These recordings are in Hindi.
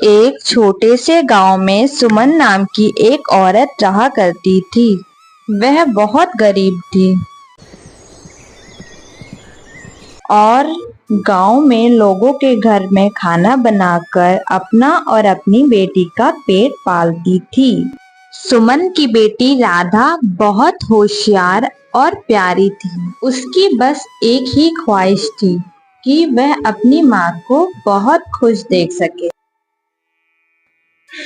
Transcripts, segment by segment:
एक छोटे से गांव में सुमन नाम की एक औरत रहा करती थी। वह बहुत गरीब थी और गांव में लोगों के घर में खाना बनाकर अपना और अपनी बेटी का पेट पालती थी। सुमन की बेटी राधा बहुत होशियार और प्यारी थी। उसकी बस एक ही ख्वाहिश थी कि वह अपनी माँ को बहुत खुश देख सके।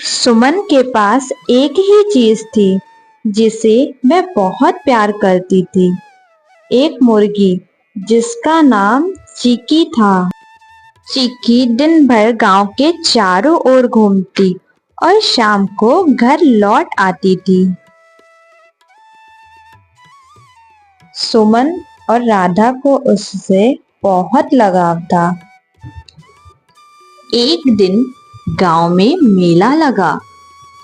सुमन के पास एक ही चीज थी जिसे वह बहुत प्यार करती थी, एक मुर्गी जिसका नाम चिकी था। चिकी दिन भर गांव के चारों ओर घूमती और शाम को घर लौट आती थी। सुमन और राधा को उससे बहुत लगाव था। एक दिन गांव में मेला लगा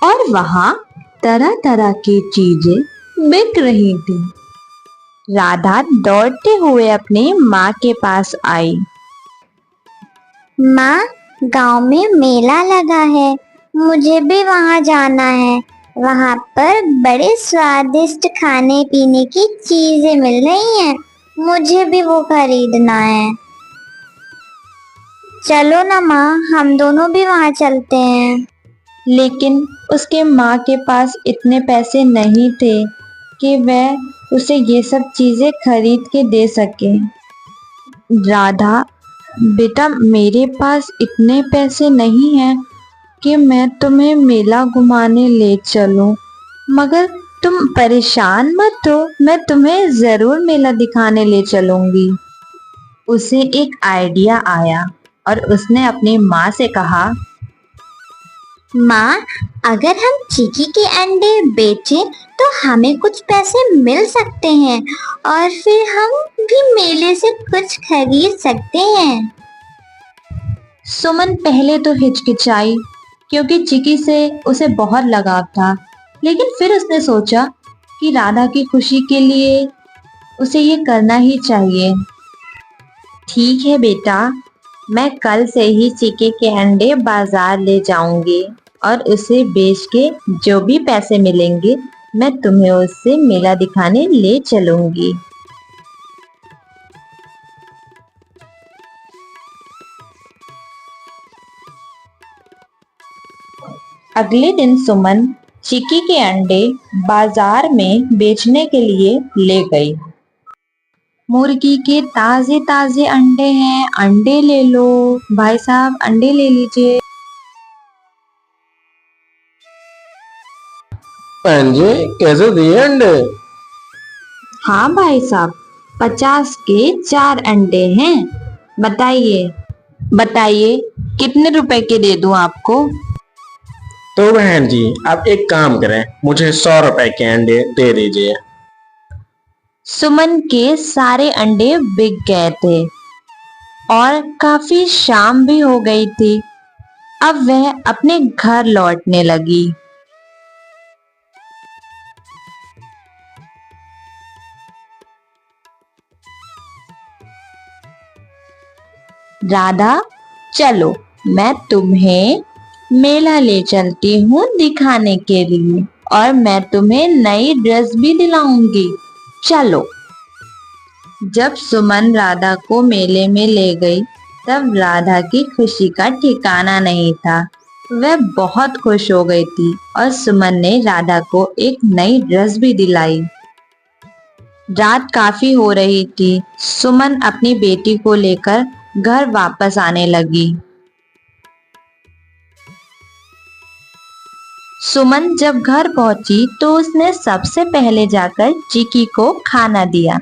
और वहां तरह तरह की चीजें बिक रही थी। राधा दौड़ते हुए अपनी माँ के पास आई। माँ, गांव में मेला लगा है, मुझे भी वहां जाना है। वहां पर बड़े स्वादिष्ट खाने पीने की चीजें मिल रही हैं, मुझे भी वो खरीदना है। चलो ना माँ, हम दोनों भी वहां चलते हैं। लेकिन उसके माँ के पास इतने पैसे नहीं थे कि वह उसे ये सब चीजें खरीद के दे सके। राधा, बेटा, मेरे पास इतने पैसे नहीं हैं कि मैं तुम्हें मेला घुमाने ले चलूं, मगर तुम परेशान मत हो, मैं तुम्हें जरूर मेला दिखाने ले चलूंगी। उसे एक आइडिया आया और उसने अपनी माँ से कहा, माँ, अगर हम चिकी के अंडे बेचें तो हमें कुछ पैसे मिल सकते हैं और फिर हम भी मेले से कुछ खरीद सकते हैं। सुमन पहले तो हिचकिचाई क्योंकि चिकी से उसे बहुत लगाव था, लेकिन फिर उसने सोचा कि राधा की खुशी के लिए उसे ये करना ही चाहिए। ठीक है बेटा, मैं कल से ही चिकी के अंडे बाजार ले जाऊंगी और उसे बेच के जो भी पैसे मिलेंगे मैं तुम्हें उससे मेला दिखाने ले चलूंगी। अगले दिन सुमन चिकी के अंडे बाजार में बेचने के लिए ले गई। मुर्गी के ताजे ताजे अंडे हैं, अंडे ले लो भाई साहब, अंडे ले लीजिए। बहन जी, कैसे दिए अंडे? हाँ भाई साहब, 50 के 4 अंडे हैं। बताइए बताइए कितने रुपए के दे दूं आपको? तो बहन जी, आप एक काम करें, मुझे 100 रुपए के अंडे दे दीजिए। सुमन के सारे अंडे बिक गए थे और काफी शाम भी हो गई थी। अब वह अपने घर लौटने लगी। राधा, चलो मैं तुम्हें मेला ले चलती हूँ दिखाने के लिए और मैं तुम्हें नई ड्रेस भी दिलाऊंगी, चलो। जब सुमन राधा को मेले में ले गई तब राधा की खुशी का ठिकाना नहीं था। वह बहुत खुश हो गई थी और सुमन ने राधा को एक नई ड्रेस भी दिलाई। रात काफी हो रही थी। सुमन अपनी बेटी को लेकर घर वापस आने लगी। सुमन जब घर पहुंची तो उसने सबसे पहले जाकर चिकी को खाना दिया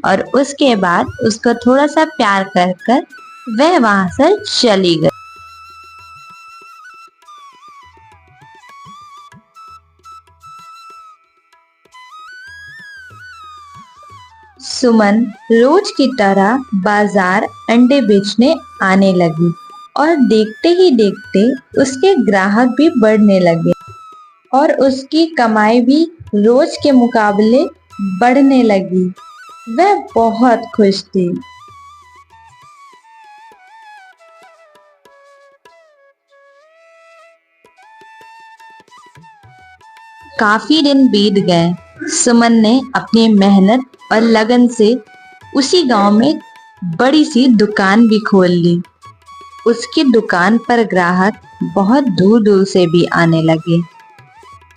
और उसके बाद उसको थोड़ा सा प्यार कर कर वह वहां से चली गई। सुमन रोज की तरह बाजार अंडे बेचने आने लगी और देखते ही देखते उसके ग्राहक भी बढ़ने लगे और उसकी कमाई भी रोज के मुकाबले बढ़ने लगी। वह बहुत खुश थी। काफी दिन बीत गए। सुमन ने अपनी मेहनत और लगन से उसी गांव में बड़ी सी दुकान भी खोल ली। उसकी दुकान पर ग्राहक बहुत दूर दूर से भी आने लगे।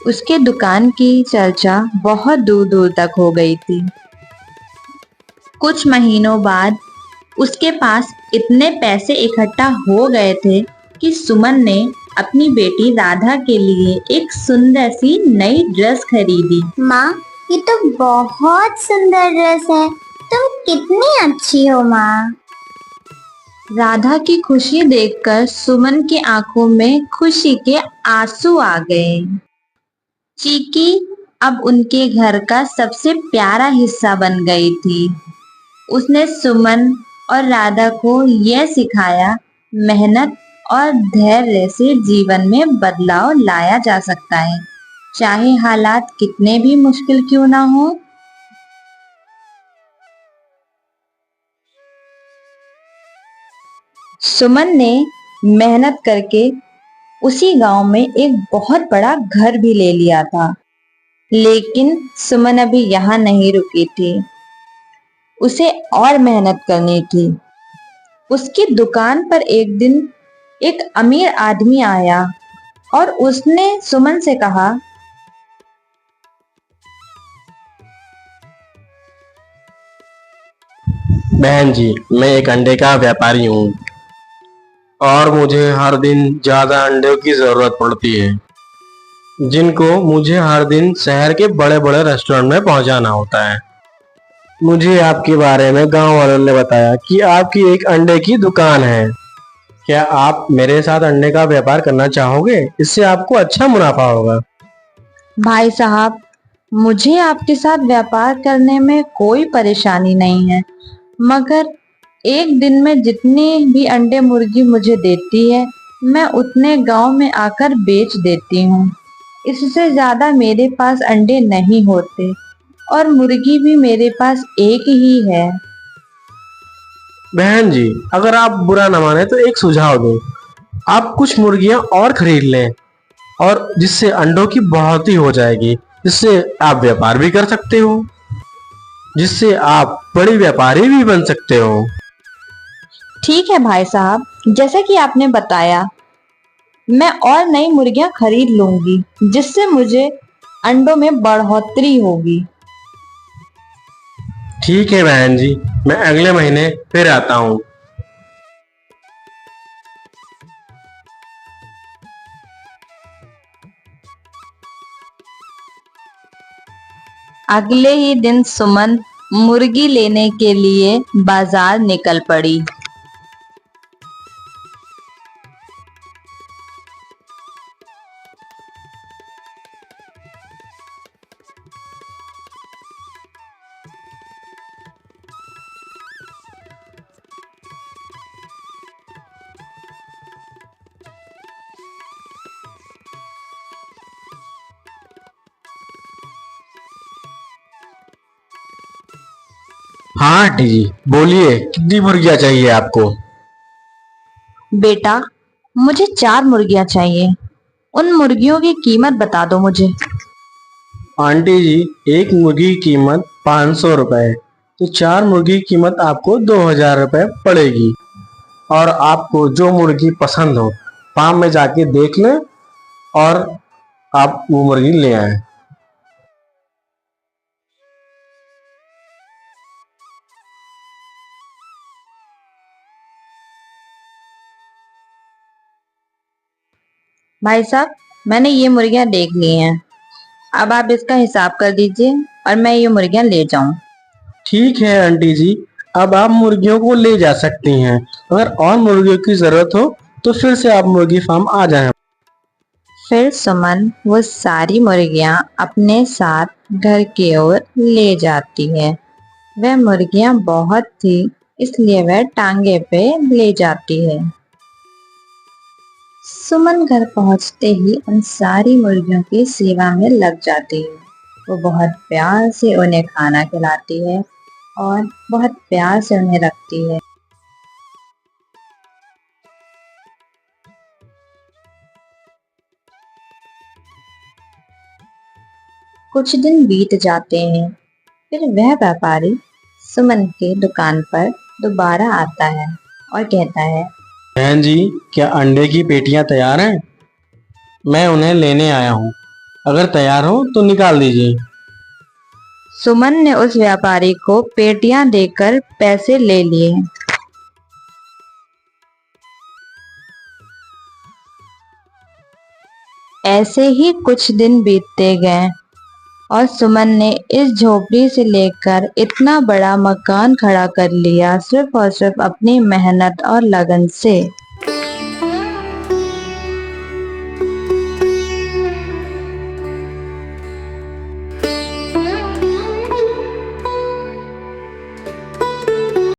उसके दुकान की चर्चा बहुत दूर दूर तक हो गई थी। कुछ महीनों बाद उसके पास इतने पैसे इकट्ठा हो गए थे कि सुमन ने अपनी बेटी राधा के लिए एक सुंदर सी नई ड्रेस खरीदी। माँ, ये तो बहुत सुंदर ड्रेस है। तुम कितनी अच्छी हो माँ। राधा की खुशी देखकर सुमन की आंखों में खुशी के आंसू आ गए। चीकी अब उनके घर का सबसे प्यारा हिस्सा बन गई थी। उसने सुमन और राधा को यह सिखाया, मेहनत और धैर्य से जीवन में बदलाव लाया जा सकता है, चाहे हालात कितने भी मुश्किल क्यों ना हो। सुमन ने मेहनत करके उसी गांव में एक बहुत बड़ा घर भी ले लिया था। लेकिन सुमन अभी यहाँ नहीं रुकी थी। उसे और मेहनत करनी थी। उसकी दुकान पर एक दिन एक अमीर आदमी आया और उसने सुमन से कहा, बहन जी, मैं एक अंडे का व्यापारी हूँ और मुझे हर दिन ज्यादा अंडों की जरूरत पड़ती है, जिनको मुझे हर दिन शहर के बड़े बड़े रेस्टोरेंट में पहुंचाना होता है। मुझे आपके बारे में गांव वालों ने बताया कि आपकी एक अंडे की दुकान है। क्या आप मेरे साथ अंडे का व्यापार करना चाहोगे? इससे आपको अच्छा मुनाफा होगा। भाई साहब, मुझे आपके साथ व्यापार करने में कोई परेशानी नहीं है, मगर एक दिन में जितने भी अंडे मुर्गी मुझे देती है, मैं उतने गांव में आकर बेच देती हूँ। इससे ज्यादा मेरे पास अंडे नहीं होते और मुर्गी भी मेरे पास एक ही है। बहन जी, अगर आप बुरा न माने तो एक सुझाव दूं। आप कुछ मुर्गियां और खरीद लें और जिससे अंडों की बढ़ोतरी हो जाएगी, जिससे आप व्यापार भी कर सकते हो, जिससे आप बड़ी व्यापारी भी बन सकते हो। ठीक है भाई साहब, जैसे कि आपने बताया, मैं और नई मुर्गियां खरीद लूंगी, जिससे मुझे अंडों में बढ़ोतरी होगी। ठीक है बहन जी, मैं अगले महीने फिर आता हूँ। अगले ही दिन सुमन मुर्गी लेने के लिए बाजार निकल पड़ी। हाँ आंटी जी, बोलिए कितनी मुर्गियां चाहिए आपको? बेटा, मुझे 4 मुर्गियां चाहिए। उन मुर्गियों की कीमत बता दो मुझे। आंटी जी, एक मुर्गी की कीमत 500 रुपए है, तो 4 मुर्गी की कीमत आपको 2000 रुपए पड़ेगी। और आपको जो मुर्गी पसंद हो, फार्म में जाके देख लें और आप वो मुर्गी ले आए। भाई साहब, मैंने ये मुर्गियां देख ली हैं। अब आप इसका हिसाब कर दीजिए और मैं ये मुर्गियां ले जाऊं। ठीक है आंटी जी, अब आप मुर्गियों को ले जा सकती हैं। अगर और मुर्गियों की जरूरत हो तो फिर से आप मुर्गी फार्म आ जाएं। फिर सुमन वो सारी मुर्गियां अपने साथ घर की ओर ले जाती है। वह मुर्गियां बहुत थी, इसलिए वह टांगे पे ले जाती है। सुमन घर पहुंचते ही उन सारी मुर्गियों की सेवा में लग जाती है। वो बहुत प्यार से उन्हें खाना खिलाती है और बहुत प्यार से उन्हें रखती है। कुछ दिन बीत जाते हैं। फिर वह व्यापारी सुमन के दुकान पर दोबारा आता है और कहता है, बहन जी, क्या अंडे की पेटियां तैयार हैं? मैं उन्हें लेने आया हूँ। अगर तैयार हो तो निकाल दीजिए। सुमन ने उस व्यापारी को पेटियां देकर पैसे ले लिए। ऐसे ही कुछ दिन बीतते गए और सुमन ने इस झोपड़ी से लेकर इतना बड़ा मकान खड़ा कर लिया, सिर्फ और सिर्फ अपनी मेहनत और लगन से।